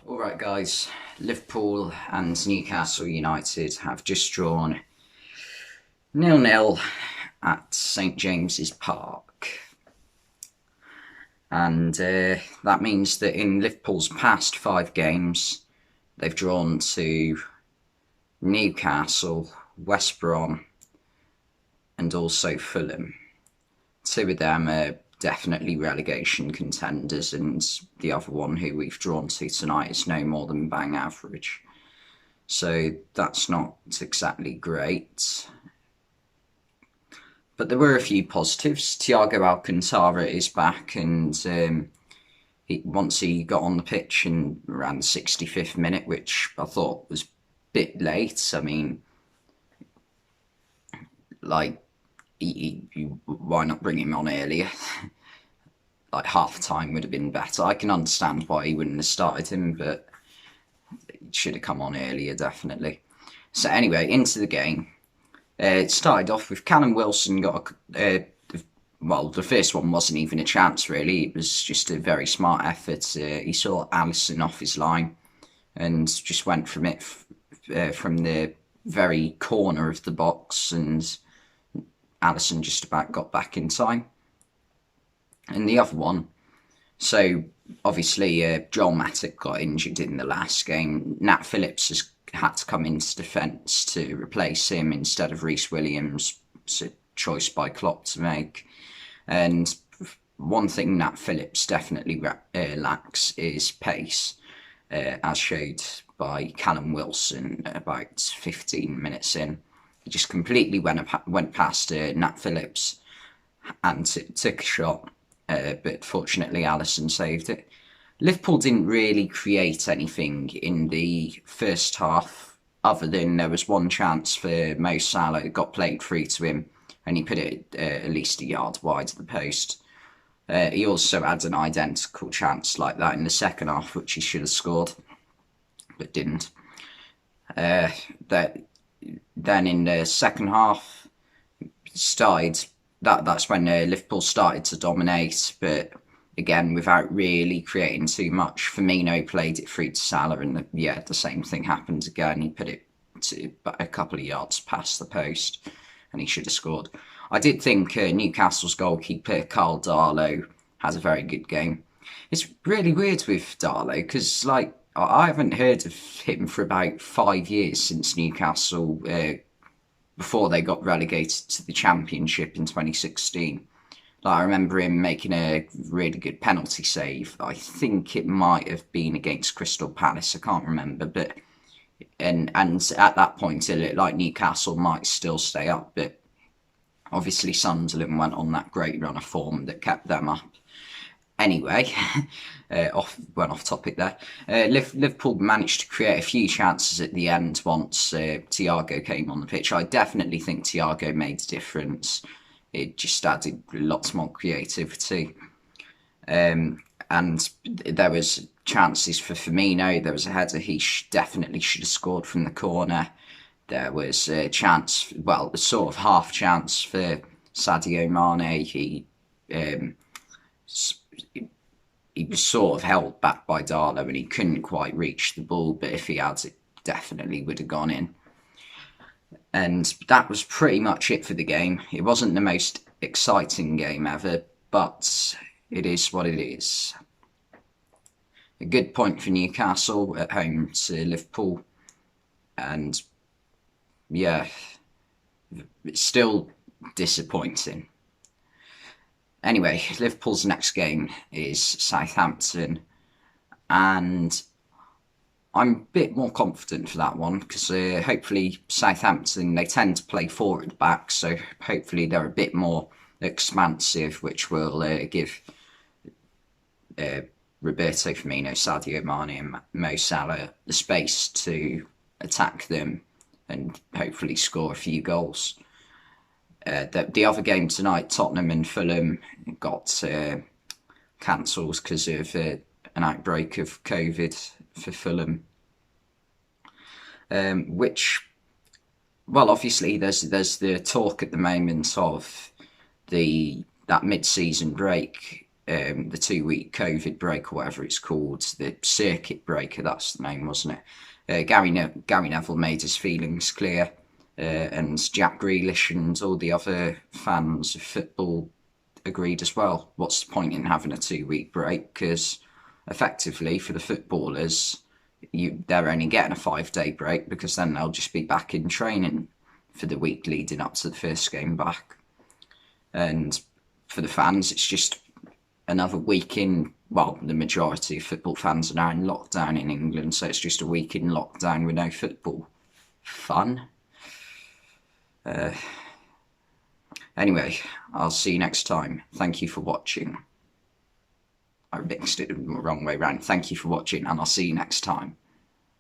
Alright guys, Liverpool and Newcastle United have just drawn 0-0 at St James's Park. And that means that in Liverpool's past 5 games, they've drawn to Newcastle, West Brom and also Fulham. 2 of them are definitely relegation contenders, and the other one who we've drawn to tonight is no more than bang average. So that's not exactly great. But there were a few positives. Thiago Alcantara is back, and once he got on the pitch in around the 65th minute, which I thought was a bit late. I mean, like, why not bring him on earlier? Like, half time would have been better. I can understand why he wouldn't have started him, but he should have come on earlier, definitely. So anyway, into the game. It started off with Callum Wilson got well, the first one wasn't even a chance, really. It was just a very smart effort. He saw Alisson off his line and just went from it from the very corner of the box, and Alisson just about got back in time. And the other one, so obviously Joel Matip got injured in the last game. Nat Phillips has had to come into defence to replace him instead of Reece Williams. It's a choice by Klopp to make. And one thing Nat Phillips definitely lacks is pace, as showed by Callum Wilson about 15 minutes in. He just completely went past Nat Phillips and took a shot, but fortunately Alisson saved it. Liverpool didn't really create anything in the first half, other than there was one chance for Mo Salah. It got played free to him, and he put it at least a yard wide of the post. He also had an identical chance like that in the second half, which he should have scored, but didn't. Then in the second half, that's when Liverpool started to dominate, but again, without really creating too much. Firmino played it through to Salah, and the same thing happened again. He put it to a couple of yards past the post, and he should have scored. I did think Newcastle's goalkeeper, Carl Darlow, has a very good game. It's really weird with Darlow, because I haven't heard of him for about 5 years, since Newcastle, before they got relegated to the Championship in 2016. I remember him making a really good penalty save. I think it might have been against Crystal Palace. I can't remember, but and at that point it looked like Newcastle might still stay up, but obviously Sunderland went on that great run of form that kept them up. Anyway, went off topic there. Liverpool managed to create a few chances at the end once Thiago came on the pitch. I definitely think Thiago made a difference. It just added lots more creativity. And there was chances for Firmino. There was a header he definitely should have scored from the corner. There was a chance, well, a sort of half chance for Sadio Mane. He was sort of held back by Darlow, and he couldn't quite reach the ball, but if he had, it definitely would have gone in. And that was pretty much it for the game. It wasn't the most exciting game ever, but it is what it is. A good point for Newcastle at home to Liverpool. And yeah, it's still disappointing. Anyway, Liverpool's next game is Southampton, and I'm a bit more confident for that one, because hopefully Southampton, they tend to play 4 at the back, so hopefully they're a bit more expansive, which will give Roberto Firmino, Sadio Mane and Mo Salah the space to attack them and hopefully score a few goals. The other game tonight, Tottenham and Fulham, got cancelled because of an outbreak of COVID for Fulham, which, well, obviously there's the talk at the moment of that mid-season break the 2 week COVID break or whatever it's called, the circuit breaker, that's the name, wasn't it? Gary Neville made his feelings clear, and Jack Grealish and all the other fans of football agreed as well. What's the point in having a 2 week break? Because effectively, for the footballers, they're only getting a 5 day break, because then they'll just be back in training for the week leading up to the first game back. And for the fans, it's just another week in. Well, the majority of football fans are now in lockdown in England, so it's just a week in lockdown with no football. Fun. Anyway, I'll see you next time. Thank you for watching. I mixed it the wrong way around. Thank you for watching, and I'll see you next time.